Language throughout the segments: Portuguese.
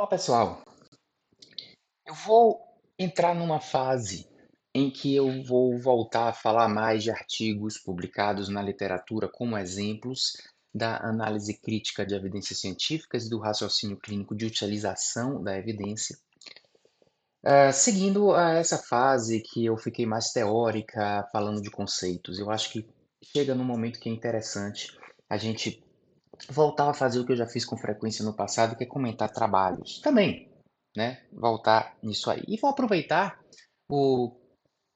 Olá, pessoal. Eu vou entrar numa fase em que eu vou voltar a falar mais de artigos publicados na literatura como exemplos da análise crítica de evidências científicas e do raciocínio clínico de utilização da evidência. Seguindo a essa fase que eu fiquei mais teórica, falando de conceitos, eu acho que chega num momento que é interessante a gente voltar a fazer o que eu já fiz com frequência no passado, que é comentar trabalhos. Também, né? Voltar nisso aí. E vou aproveitar o,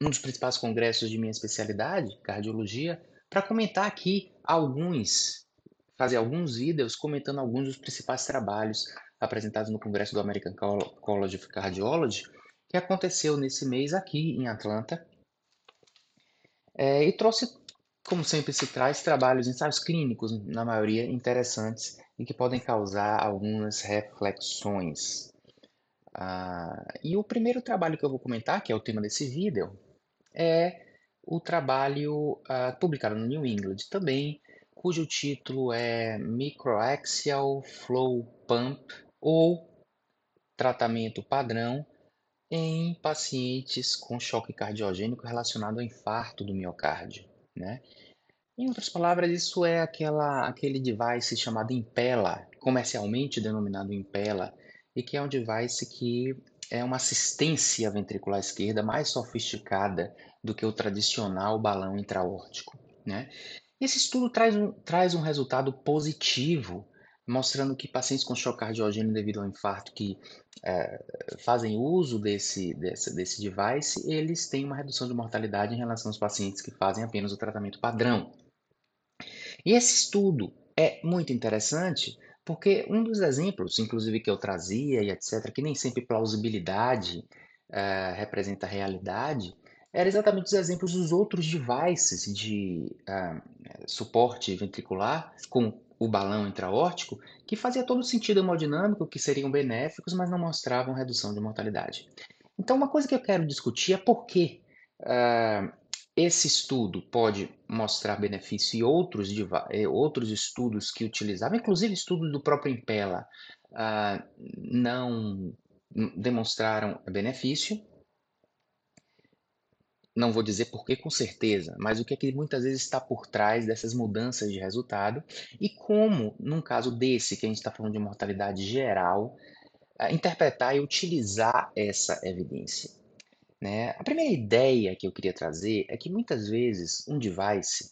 um dos principais congressos de minha especialidade, cardiologia, para comentar aqui fazer alguns vídeos comentando alguns dos principais trabalhos apresentados no congresso do American College of Cardiology, que aconteceu nesse mês aqui em Atlanta, e trouxe, como sempre se traz, trabalhos, ensaios clínicos, na maioria interessantes e que podem causar algumas reflexões. E o primeiro trabalho que eu vou comentar, que é o tema desse vídeo, é o trabalho publicado no New England também, cujo título é Microaxial Flow Pump ou Tratamento Padrão em pacientes com choque cardiogênico relacionado ao infarto do miocárdio, né? Em outras palavras, isso é aquele device chamado Impella, comercialmente denominado Impella, e que é um device que é uma assistência ventricular esquerda mais sofisticada do que o tradicional balão intraórtico, né? Esse estudo traz um resultado positivo, mostrando que pacientes com choque cardiogênico devido ao infarto que fazem uso desse device, eles têm uma redução de mortalidade em relação aos pacientes que fazem apenas o tratamento padrão. E esse estudo é muito interessante porque um dos exemplos, inclusive que eu trazia e etc., que nem sempre plausibilidade representa realidade, era exatamente os exemplos dos outros devices de suporte ventricular com o balão intraórtico, que fazia todo sentido hemodinâmico, que seriam benéficos, mas não mostravam redução de mortalidade. Então, uma coisa que eu quero discutir é por que ah, esse estudo pode mostrar benefício e outros estudos que utilizavam, inclusive estudos do próprio Impella, não demonstraram benefício. Não vou dizer por que com certeza, mas o que é que muitas vezes está por trás dessas mudanças de resultado e como, num caso desse, que a gente está falando de mortalidade geral, interpretar e utilizar essa evidência, né? A primeira ideia que eu queria trazer é que muitas vezes um device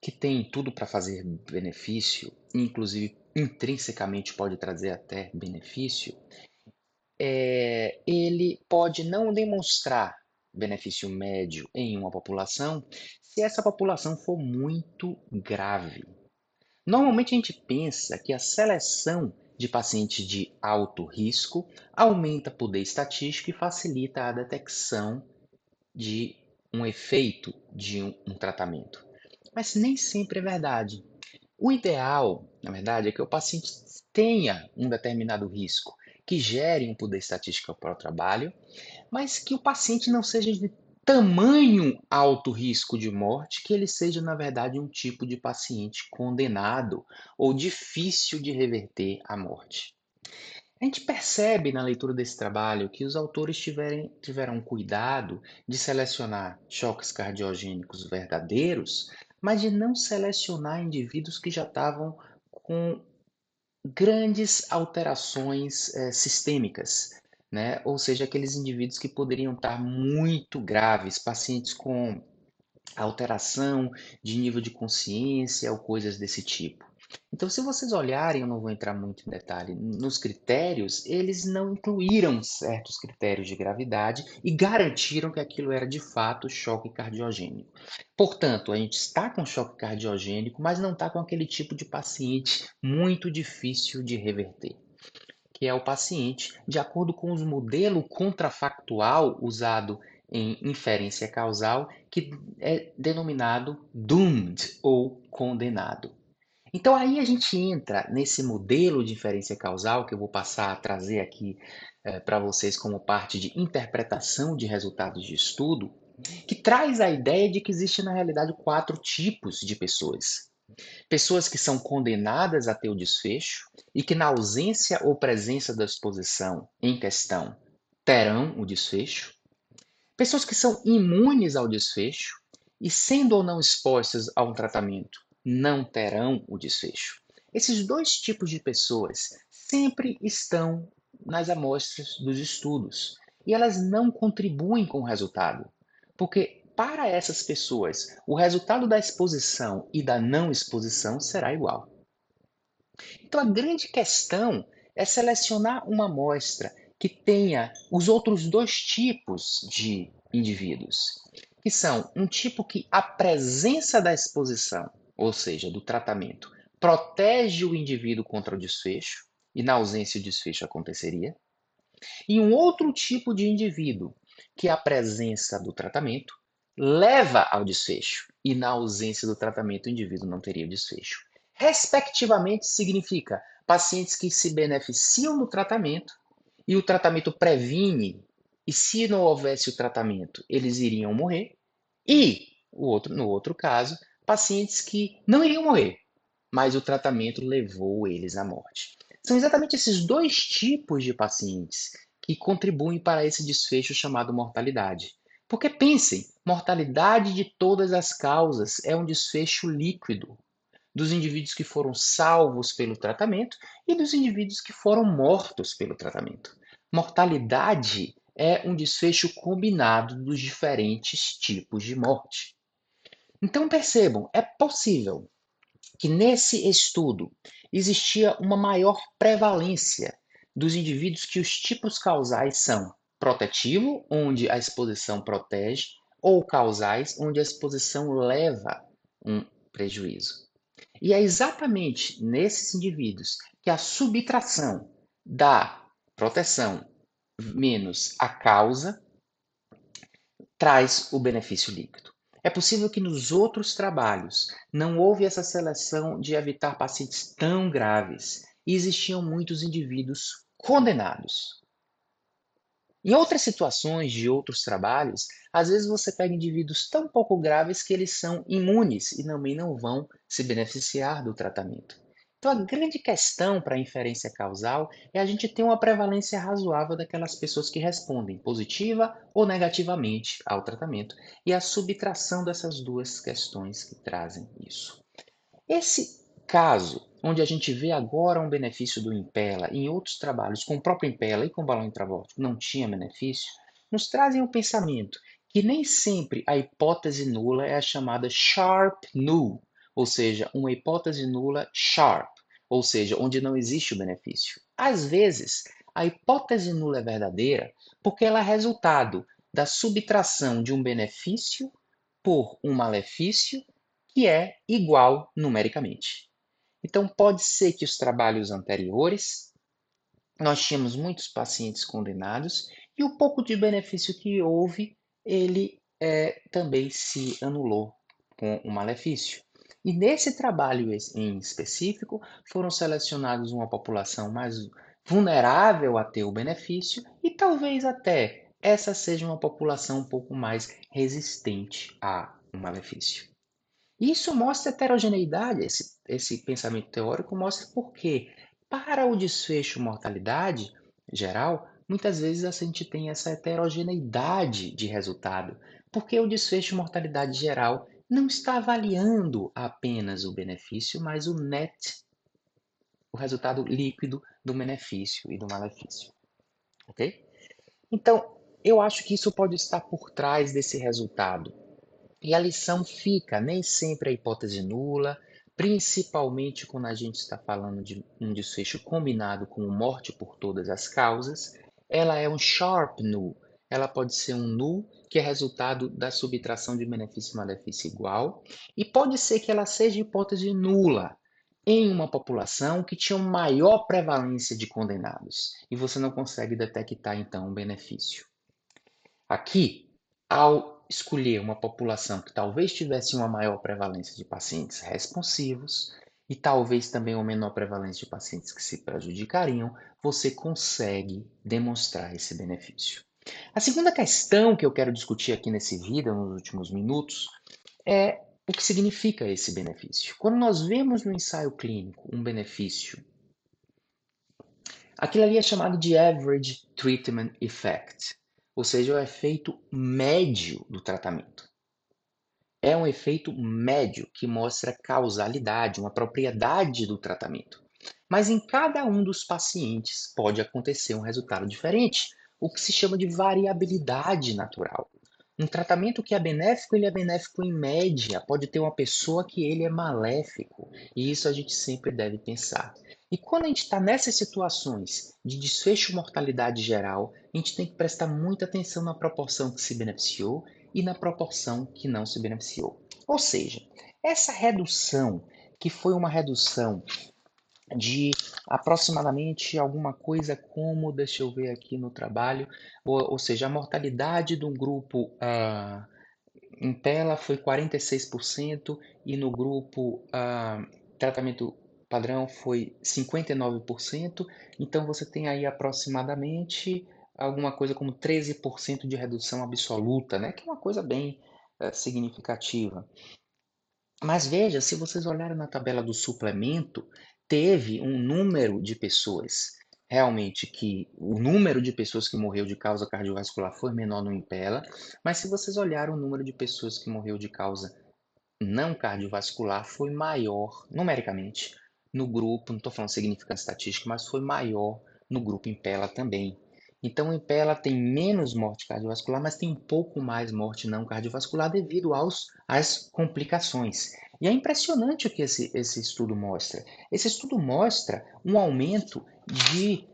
que tem tudo para fazer benefício, inclusive intrinsecamente pode trazer até benefício, ele pode não demonstrar benefício médio em uma população se essa população for muito grave. Normalmente a gente pensa que a seleção de pacientes de alto risco aumenta poder estatístico e facilita a detecção de um efeito de um tratamento. Mas nem sempre é verdade. O ideal, na verdade, é que o paciente tenha um determinado risco que gere um poder estatístico para o trabalho, mas que o paciente não seja de tamanho alto risco de morte, que ele seja, na verdade, um tipo de paciente condenado ou difícil de reverter à morte. A gente percebe na leitura desse trabalho que os autores tiveram cuidado de selecionar choques cardiogênicos verdadeiros, mas de não selecionar indivíduos que já estavam com grandes alterações sistêmicas, né? Ou seja, aqueles indivíduos que poderiam estar muito graves, pacientes com alteração de nível de consciência ou coisas desse tipo. Então, se vocês olharem, eu não vou entrar muito em detalhe, nos critérios, eles não incluíram certos critérios de gravidade e garantiram que aquilo era de fato choque cardiogênico. Portanto, a gente está com choque cardiogênico, mas não está com aquele tipo de paciente muito difícil de reverter, que é o paciente, de acordo com o modelo contrafactual usado em inferência causal, que é denominado doomed ou condenado. Então aí a gente entra nesse modelo de inferência causal que eu vou passar a trazer aqui para vocês como parte de interpretação de resultados de estudo, que traz a ideia de que existe na realidade quatro tipos de pessoas. Pessoas que são condenadas a ter o desfecho e que, na ausência ou presença da exposição em questão, terão o desfecho. Pessoas que são imunes ao desfecho e, sendo ou não expostas a um tratamento, não terão o desfecho. Esses dois tipos de pessoas sempre estão nas amostras dos estudos e elas não contribuem com o resultado, porque para essas pessoas o resultado da exposição e da não exposição será igual. Então, a grande questão é selecionar uma amostra que tenha os outros dois tipos de indivíduos, que são um tipo que a presença da exposição, ou seja, do tratamento, protege o indivíduo contra o desfecho, e na ausência o desfecho aconteceria, e um outro tipo de indivíduo que a presença do tratamento leva ao desfecho, e na ausência do tratamento o indivíduo não teria desfecho. Respectivamente, significa pacientes que se beneficiam do tratamento e o tratamento previne, e se não houvesse o tratamento, eles iriam morrer, e no outro caso, pacientes que não iriam morrer, mas o tratamento levou eles à morte. São exatamente esses dois tipos de pacientes que contribuem para esse desfecho chamado mortalidade. Porque pensem, mortalidade de todas as causas é um desfecho líquido dos indivíduos que foram salvos pelo tratamento e dos indivíduos que foram mortos pelo tratamento. Mortalidade é um desfecho combinado dos diferentes tipos de morte. Então percebam, é possível que nesse estudo existia uma maior prevalência dos indivíduos que os tipos causais são protetivo, onde a exposição protege, ou causais, onde a exposição leva um prejuízo. E é exatamente nesses indivíduos que a subtração da proteção menos a causa traz o benefício líquido. É possível que nos outros trabalhos não houve essa seleção de evitar pacientes tão graves e existiam muitos indivíduos condenados. Em outras situações de outros trabalhos, às vezes você pega indivíduos tão pouco graves que eles são imunes e também não vão se beneficiar do tratamento. Então, a grande questão para a inferência causal é a gente ter uma prevalência razoável daquelas pessoas que respondem positiva ou negativamente ao tratamento e a subtração dessas duas questões que trazem isso. Esse caso, onde a gente vê agora um benefício do Impella, em outros trabalhos com o próprio Impella e com o balão intravórtico não tinha benefício, nos trazem o pensamento que nem sempre a hipótese nula é a chamada sharp null, ou seja, uma hipótese nula sharp, ou seja, onde não existe o benefício. Às vezes, a hipótese nula é verdadeira porque ela é resultado da subtração de um benefício por um malefício que é igual numericamente. Então, pode ser que os trabalhos anteriores nós tínhamos muitos pacientes condenados e o pouco de benefício que houve, ele também se anulou com o malefício. E nesse trabalho em específico, foram selecionados uma população mais vulnerável a ter o benefício e talvez até essa seja uma população um pouco mais resistente a um malefício. Isso mostra heterogeneidade, esse pensamento teórico mostra por que, para o desfecho mortalidade geral, muitas vezes a gente tem essa heterogeneidade de resultado, porque o desfecho mortalidade geral não está avaliando apenas o benefício, mas o net, o resultado líquido do benefício e do malefício, ok? Então, eu acho que isso pode estar por trás desse resultado. E a lição fica, nem sempre a hipótese nula, principalmente quando a gente está falando de um desfecho combinado com morte por todas as causas, ela é um sharp null. Ela pode ser um null que é resultado da subtração de benefício e malefício igual, e pode ser que ela seja hipótese nula em uma população que tinha uma maior prevalência de condenados, e você não consegue detectar então um benefício. Aqui, ao escolher uma população que talvez tivesse uma maior prevalência de pacientes responsivos e talvez também uma menor prevalência de pacientes que se prejudicariam, você consegue demonstrar esse benefício. A segunda questão que eu quero discutir aqui nesse vídeo, nos últimos minutos, é O que significa esse benefício? Quando nós vemos no ensaio clínico um benefício, aquilo ali é chamado de Average Treatment Effect, ou seja, o efeito médio do tratamento. É um efeito médio que mostra causalidade, uma propriedade do tratamento. Mas em cada um dos pacientes pode acontecer um resultado diferente, o que se chama de variabilidade natural. Um tratamento que é benéfico, ele é benéfico em média. Pode ter uma pessoa que ele é maléfico. E isso a gente sempre deve pensar. E quando a gente está nessas situações de desfecho mortalidade geral, a gente tem que prestar muita atenção na proporção que se beneficiou e na proporção que não se beneficiou. Ou seja, essa redução, que foi uma redução de aproximadamente alguma coisa como, deixa eu ver aqui no trabalho, ou seja, a mortalidade de um grupo em tela foi 46% e no grupo tratamento padrão foi 59%. Então você tem aí aproximadamente alguma coisa como 13% de redução absoluta, né? Que é uma coisa bem significativa. Mas veja, se vocês olharem na tabela do suplemento, teve um número de pessoas realmente que o número de pessoas que morreu de causa cardiovascular foi menor no Impela, mas se vocês olharem o número de pessoas que morreu de causa não cardiovascular foi maior numericamente no grupo, não estou falando significância estatística, mas foi maior no grupo Impela também. Então, o Impela tem menos morte cardiovascular, mas tem um pouco mais morte não cardiovascular devido às complicações. E é impressionante o que esse estudo mostra. Esse estudo mostra um aumento de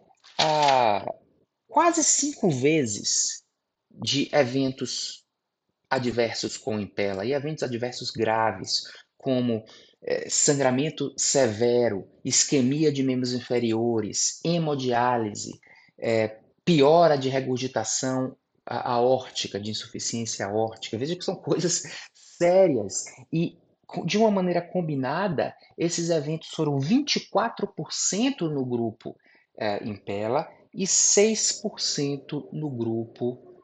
quase 5 vezes de eventos adversos com impela e eventos adversos graves, como sangramento severo, isquemia de membros inferiores, hemodiálise, piora de regurgitação aórtica, de insuficiência aórtica. Veja que são coisas sérias e de uma maneira combinada, esses eventos foram 24% no grupo Impela e 6% no grupo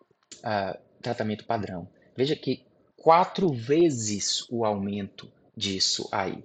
tratamento padrão. Veja que 4 vezes o aumento disso aí.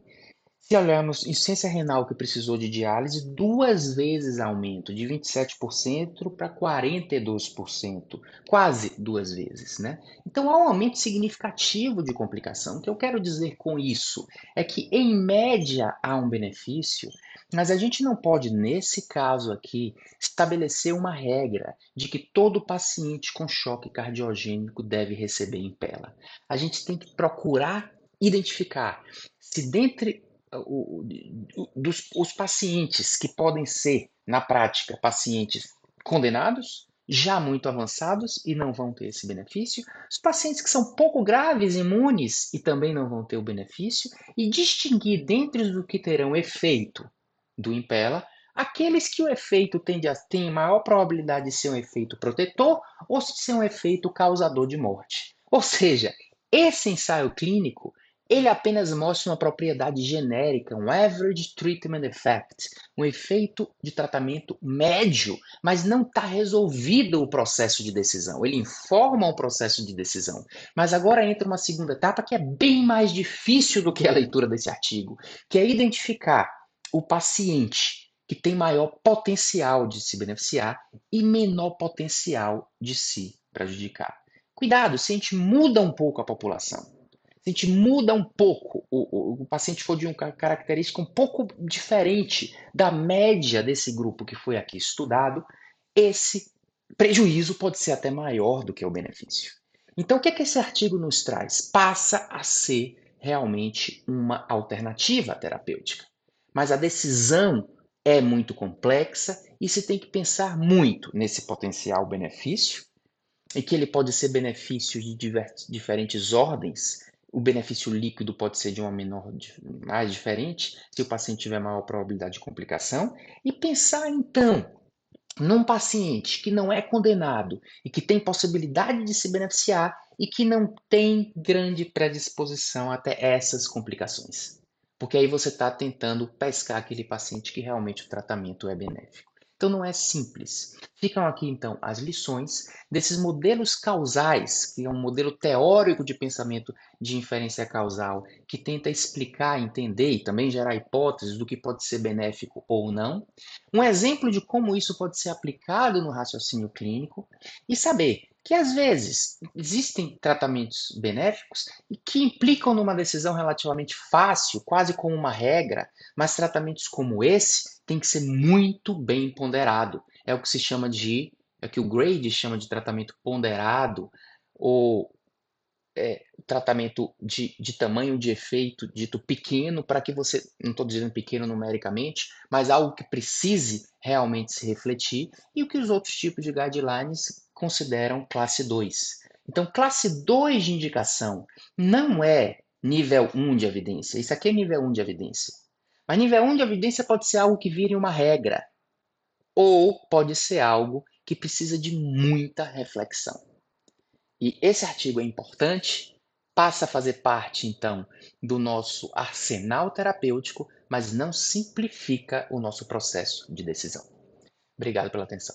Se olharmos insuficiência renal que precisou de diálise, 2 vezes aumento, de 27% para 42%, quase 2 vezes, né? Então há um aumento significativo de complicação. O que eu quero dizer com isso é que, em média, há um benefício, mas a gente não pode, nesse caso aqui, estabelecer uma regra de que todo paciente com choque cardiogênico deve receber Impela. A gente tem que procurar identificar se dentre os pacientes que podem ser, na prática, pacientes condenados, já muito avançados e não vão ter esse benefício, os pacientes que são pouco graves, imunes e também não vão ter o benefício, e distinguir dentre os que terão efeito do Impela, aqueles que o efeito tem maior probabilidade de ser um efeito protetor ou de ser um efeito causador de morte. Ou seja, esse ensaio clínico ele apenas mostra uma propriedade genérica, um average treatment effect, um efeito de tratamento médio, mas não está resolvido o processo de decisão. Ele informa o processo de decisão. Mas agora entra uma segunda etapa que é bem mais difícil do que a leitura desse artigo, que é identificar o paciente que tem maior potencial de se beneficiar e menor potencial de se prejudicar. Cuidado, se a gente muda um pouco a população, se a gente muda um pouco, o paciente for de uma característica um pouco diferente da média desse grupo que foi aqui estudado, esse prejuízo pode ser até maior do que o benefício. Então, o que é que esse artigo nos traz? Passa a ser realmente uma alternativa terapêutica. Mas a decisão é muito complexa e se tem que pensar muito nesse potencial benefício e que ele pode ser benefício de diferentes ordens. O benefício líquido pode ser de uma menor, mais diferente, se o paciente tiver maior probabilidade de complicação. E pensar, então, num paciente que não é condenado e que tem possibilidade de se beneficiar e que não tem grande predisposição até essas complicações. Porque aí você está tentando pescar aquele paciente que realmente o tratamento é benéfico. Então não é simples. Ficam aqui então as lições desses modelos causais, que é um modelo teórico de pensamento de inferência causal, que tenta explicar, entender e também gerar hipóteses do que pode ser benéfico ou não. Um exemplo de como isso pode ser aplicado no raciocínio clínico e saber que às vezes existem tratamentos benéficos e que implicam numa decisão relativamente fácil, quase como uma regra, mas tratamentos como esse têm que ser muito bem ponderado. É o que se chama de, é o que o Grade chama de tratamento ponderado, ou tratamento de tamanho de efeito dito pequeno, para que você, não estou dizendo pequeno numericamente, mas algo que precise realmente se refletir, e o que os outros tipos de guidelines consideram classe 2. Então, classe 2 de indicação não é nível 1 de evidência, isso aqui é nível 1 de evidência. Mas nível 1 de evidência pode ser algo que vire uma regra, ou pode ser algo que precisa de muita reflexão. E esse artigo é importante, passa a fazer parte, então, do nosso arsenal terapêutico, mas não simplifica o nosso processo de decisão. Obrigado pela atenção.